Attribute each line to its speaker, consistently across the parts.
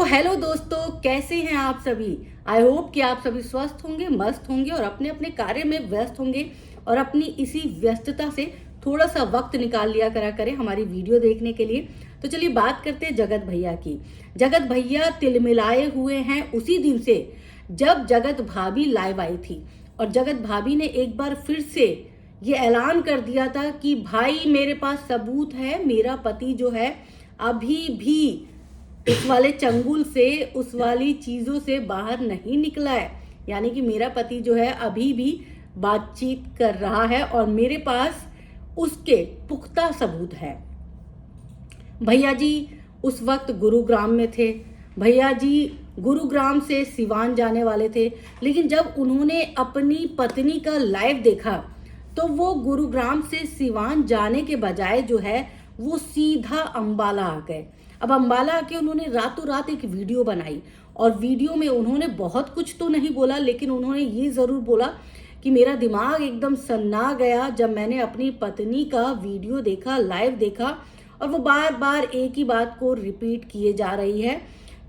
Speaker 1: Hello दोस्तों, कैसे हैं आप सभी। आई होप कि आप सभी स्वस्थ होंगे, मस्त होंगे और अपने अपने कार्य में व्यस्त होंगे और अपनी इसी व्यस्तता से थोड़ा सा वक्त निकाल लिया करें हमारी वीडियो देखने के लिए। तो चलिए बात करते हैं जगत भैया की। जगत भैया तिलमिलाए हुए हैं उसी दिन से जब जगत भाभी लाइव आई थी और जगत भाभी ने एक बार फिर से ये ऐलान कर दिया था कि भाई मेरे पास सबूत है, मेरा पति जो है अभी भी उस वाले चंगुल से, उस वाली चीजों से बाहर नहीं निकला है। यानी कि मेरा पति जो है अभी भी बातचीत कर रहा है और मेरे पास उसके पुख्ता सबूत है। भैया जी उस वक्त गुरुग्राम में थे। भैया जी गुरुग्राम से सिवान जाने वाले थे, लेकिन जब उन्होंने अपनी पत्नी का लाइव देखा तो वो गुरुग्राम से सिवान जाने के बजाय जो है वो सीधा अंबाला आ गए। अब अंबाला आके उन्होंने रातों रात एक वीडियो बनाई और वीडियो में उन्होंने बहुत कुछ तो नहीं बोला, लेकिन उन्होंने ये जरूर बोला कि मेरा दिमाग एकदम सन्ना गया जब मैंने अपनी पत्नी का वीडियो देखा, लाइव देखा और वो बार बार एक ही बात को रिपीट किए जा रही है।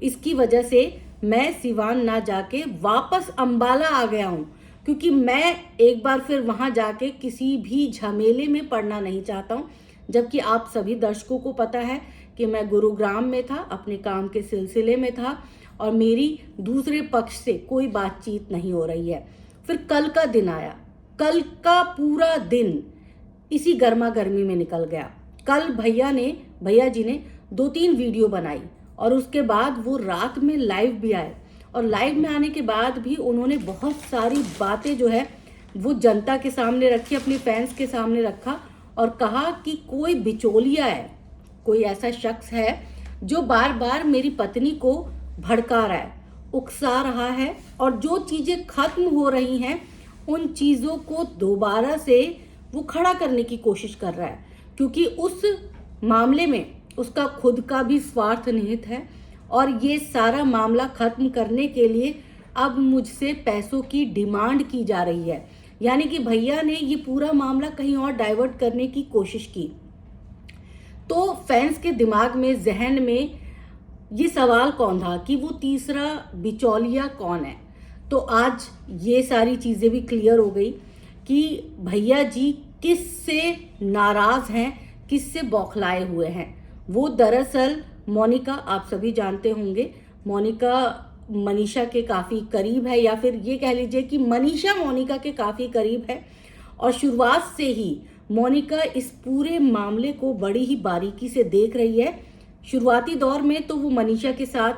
Speaker 1: इसकी वजह से मैं सिवान ना जाके वापस अंबाला आ गया हूँ, क्योंकि मैं एक बार फिर वहां जाके किसी भी झमेले में पड़ना नहीं चाहता हूँ। जबकि आप सभी दर्शकों को पता है कि मैं गुरुग्राम में था, अपने काम के सिलसिले में था और मेरी दूसरे पक्ष से कोई बातचीत नहीं हो रही है। फिर कल का दिन आया, कल का पूरा दिन इसी गर्मा गर्मी में निकल गया। कल भैया जी ने 2-3 वीडियो बनाई और उसके बाद वो रात में लाइव भी आए और लाइव में आने के बाद भी उन्होंने बहुत सारी बातें जो है वो जनता के सामने रखी, अपने फैंस के सामने रखा और कहा कि कोई बिचौलिया है, कोई ऐसा शख्स है जो बार बार मेरी पत्नी को भड़का रहा है, उकसा रहा है और जो चीजें खत्म हो रही हैं उन चीजों को दोबारा से वो खड़ा करने की कोशिश कर रहा है, क्योंकि उस मामले में उसका खुद का भी स्वार्थ निहित है और ये सारा मामला खत्म करने के लिए अब मुझसे पैसों की डिमांड की जा रही है। यानी कि भैया ने ये पूरा मामला कहीं और डाइवर्ट करने की कोशिश की। तो फैंस के दिमाग में, जहन में ये सवाल कौन था कि वो तीसरा बिचौलिया कौन है। तो आज ये सारी चीजें भी क्लियर हो गई कि भैया जी किससे नाराज हैं, किससे बौखलाए हुए हैं। वो दरअसल मोनिका, आप सभी जानते होंगे, मोनिका मनीषा के काफी करीब है, या फिर ये कह लीजिए कि मनीषा मोनिका के काफी करीब है और शुरुआत से ही मोनिका इस पूरे मामले को बड़ी ही बारीकी से देख रही है। शुरुआती दौर में तो वो मनीषा के साथ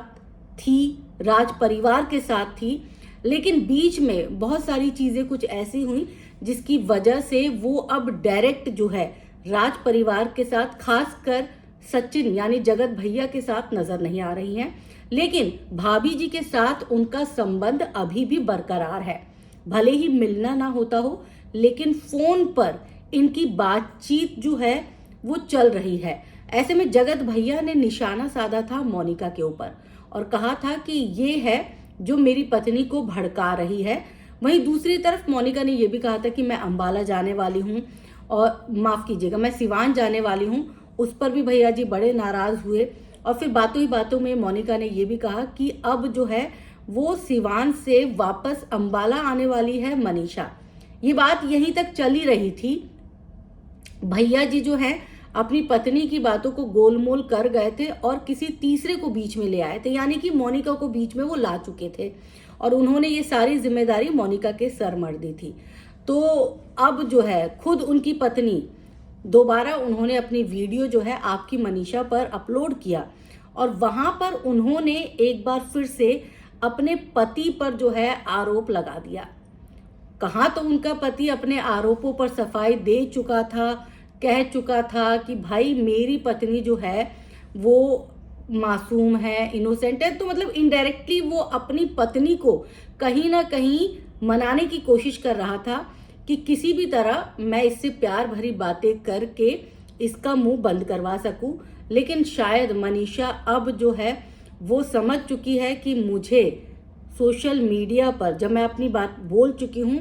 Speaker 1: थी, राज परिवार के साथ थी, लेकिन बीच में बहुत सारी चीजें कुछ ऐसी हुई जिसकी वजह से वो अब डायरेक्ट जो है राज परिवार के साथ, खासकर सचिन यानी जगत भैया के साथ नजर नहीं आ रही हैं। लेकिन भाभी जी के साथ उनका संबंध अभी भी बरकरार है। भले ही मिलना ना होता हो, लेकिन फोन पर इनकी बातचीत जो है वो चल रही है। ऐसे में जगत भैया ने निशाना साधा था मोनिका के ऊपर और कहा था कि ये है जो मेरी पत्नी को भड़का रही है। वहीं दूसरी तरफ मोनिका ने यह भी कहा था कि मैं अंबाला जाने वाली हूँ और माफ कीजिएगा, मैं सिवान जाने वाली हूँ। उस पर भी भैया जी बड़े नाराज हुए और फिर बातों ही बातों में मोनिका ने यह भी कहा कि अब जो है वो सिवान से वापस अंबाला आने वाली है मनीषा। ये बात यहीं तक चली रही थी। भैया जी जो है अपनी पत्नी की बातों को गोलमोल कर गए थे और किसी तीसरे को बीच में ले आए थे, यानी कि मोनिका को बीच में वो ला चुके थे और उन्होंने ये सारी जिम्मेदारी मोनिका के सर मढ़ दी थी। तो अब जो है खुद उनकी पत्नी दोबारा उन्होंने अपनी वीडियो जो है आपकी मनीषा पर अपलोड किया और वहां पर उन्होंने एक बार फिर से अपने पति पर जो है आरोप लगा दिया। कहाँ तो उनका पति अपने आरोपों पर सफाई दे चुका था, कह चुका था कि भाई मेरी पत्नी जो है वो मासूम है, इनोसेंट है। तो मतलब इनडायरेक्टली वो अपनी पत्नी को कहीं ना कहीं मनाने की कोशिश कर रहा था कि किसी भी तरह मैं इससे प्यार भरी बातें करके इसका मुंह बंद करवा सकूं। लेकिन शायद मनीषा अब जो है वो समझ चुकी है कि मुझे सोशल मीडिया पर जब मैं अपनी बात बोल चुकी हूँ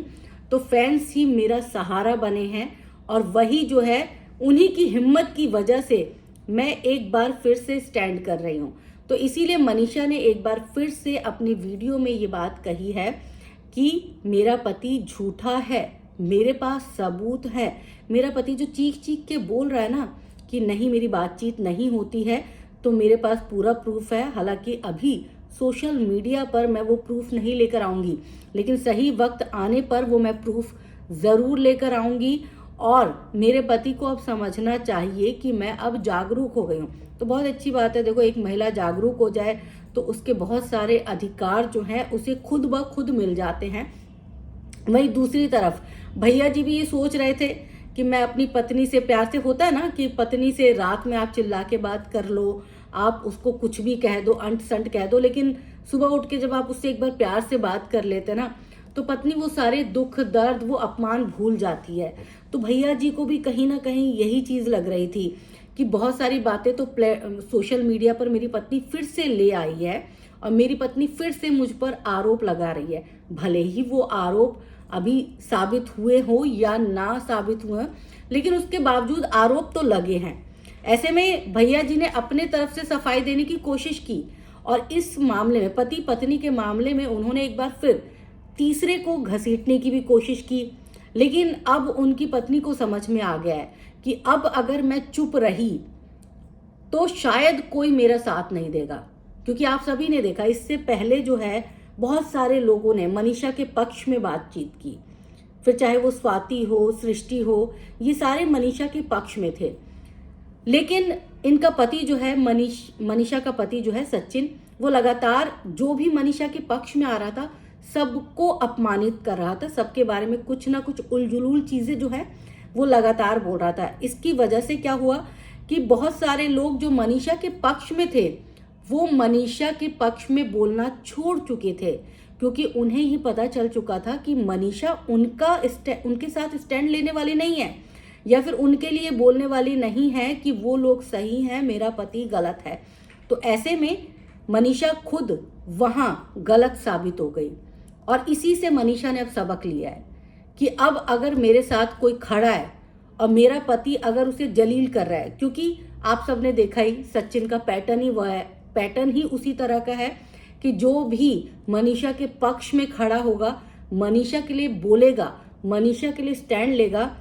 Speaker 1: तो फैंस ही मेरा सहारा बने हैं और वही जो है उन्हीं की हिम्मत की वजह से मैं एक बार फिर से स्टैंड कर रही हूँ। तो इसीलिए मनीषा ने एक बार फिर से अपनी वीडियो में ये बात कही है कि मेरा पति झूठा है, मेरे पास सबूत है। मेरा पति जो चीख चीख के बोल रहा है ना कि नहीं मेरी बातचीत नहीं होती है, तो मेरे पास पूरा प्रूफ है। हालांकि अभी सोशल मीडिया पर मैं वो प्रूफ नहीं लेकर आऊंगी, लेकिन सही वक्त आने पर वो मैं प्रूफ ज़रूर लेकर आऊंगी। और मेरे पति को अब समझना चाहिए कि मैं अब जागरूक हो गई हूँ। तो बहुत अच्छी बात है। देखो, एक महिला जागरूक हो जाए तो उसके बहुत सारे अधिकार जो हैं उसे खुद ब खुद मिल जाते हैं। वहीं दूसरी तरफ भैया जी भी ये सोच रहे थे कि मैं अपनी पत्नी से प्यार से, होता है ना कि पत्नी से रात में आप चिल्ला के बात कर लो, आप उसको कुछ भी कह दो, अंट संट कह दो, लेकिन सुबह उठ के जब आप उससे एक बार प्यार से बात कर लेते ना, तो पत्नी वो सारे दुख दर्द, वो अपमान भूल जाती है। तो भैया जी को भी कहीं ना कहीं यही चीज़ लग रही थी कि बहुत सारी बातें तो सोशल मीडिया पर मेरी पत्नी फिर से ले आई है और मेरी पत्नी फिर से मुझ पर आरोप लगा रही है। भले ही वो आरोप अभी साबित हुए हो या ना साबित हुए, लेकिन उसके बावजूद आरोप तो लगे हैं। ऐसे में भैया जी ने अपने तरफ से सफाई देने की कोशिश की और इस मामले में, पति पत्नी के मामले में, उन्होंने एक बार फिर तीसरे को घसीटने की भी कोशिश की। लेकिन अब उनकी पत्नी को समझ में आ गया है कि अब अगर मैं चुप रही तो शायद कोई मेरा साथ नहीं देगा। क्योंकि आप सभी ने देखा, इससे पहले जो है बहुत सारे लोगों ने मनीषा के पक्ष में बातचीत की, फिर चाहे वो स्वाति हो, सृष्टि हो, ये सारे मनीषा के पक्ष में थे। लेकिन इनका पति जो है, मनीषा का पति जो है सचिन, वो लगातार जो भी मनीषा के पक्ष में आ रहा था सबको अपमानित कर रहा था, सबके बारे में कुछ ना कुछ उलझुल चीजें जो है वो लगातार बोल रहा था। इसकी वजह से क्या हुआ कि बहुत सारे लोग जो मनीषा के पक्ष में थे वो मनीषा के पक्ष में बोलना छोड़ चुके थे, क्योंकि उन्हें ये पता चल चुका था कि मनीषा उनके साथ स्टैंड लेने वाली नहीं है, या फिर उनके लिए बोलने वाली नहीं है कि वो लोग सही हैं, मेरा पति गलत है। तो ऐसे में मनीषा खुद वहां गलत साबित हो गई और इसी से मनीषा ने अब सबक लिया है कि अब अगर मेरे साथ कोई खड़ा है और मेरा पति अगर उसे जलील कर रहा है, क्योंकि आप सबने देखा ही सचिन का पैटर्न ही उसी तरह का है कि जो भी मनीषा के पक्ष में खड़ा होगा, मनीषा के लिए बोलेगा, मनीषा के लिए स्टैंड लेगा,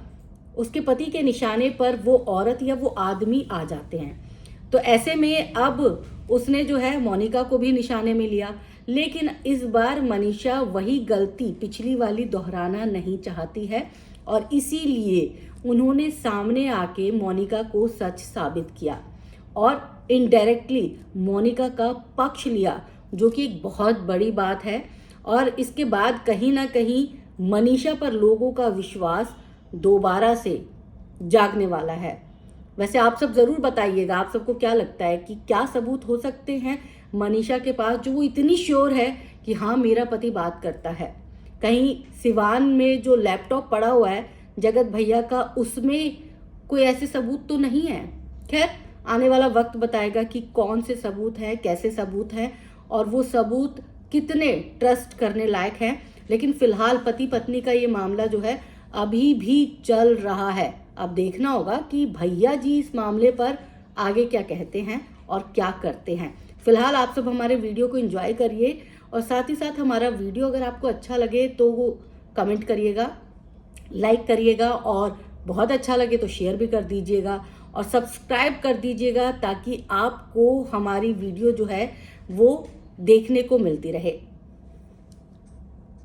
Speaker 1: उसके पति के निशाने पर वो औरत या वो आदमी आ जाते हैं। तो ऐसे में अब उसने जो है मोनिका को भी निशाने में लिया, लेकिन इस बार मनीषा वही गलती पिछली वाली दोहराना नहीं चाहती है और इसीलिए उन्होंने सामने आके मोनिका को सच साबित किया और इनडायरेक्टली मोनिका का पक्ष लिया, जो कि एक बहुत बड़ी बात है। और इसके बाद कहीं ना कहीं मनीषा पर लोगों का विश्वास दोबारा से जागने वाला है। वैसे आप सब जरूर बताइएगा, आप सबको क्या लगता है कि क्या सबूत हो सकते हैं मनीषा के पास जो वो इतनी श्योर है कि हाँ मेरा पति बात करता है। कहीं सिवान में जो लैपटॉप पड़ा हुआ है जगत भैया का, उसमें कोई ऐसे सबूत तो नहीं है। खैर, आने वाला वक्त बताएगा कि कौन से सबूत है, कैसे सबूत है और वो सबूत कितने ट्रस्ट करने लायक हैं। लेकिन फिलहाल पति पत्नी का ये मामला जो है अभी भी चल रहा है। अब देखना होगा कि भैया जी इस मामले पर आगे क्या कहते हैं और क्या करते हैं। फिलहाल आप सब हमारे वीडियो को एंजॉय करिए और साथ ही साथ हमारा वीडियो अगर आपको अच्छा लगे तो वो कमेंट करिएगा, लाइक करिएगा और बहुत अच्छा लगे तो शेयर भी कर दीजिएगा और सब्सक्राइब कर दीजिएगा ताकि आपको हमारी वीडियो जो है वो देखने को मिलती रहे।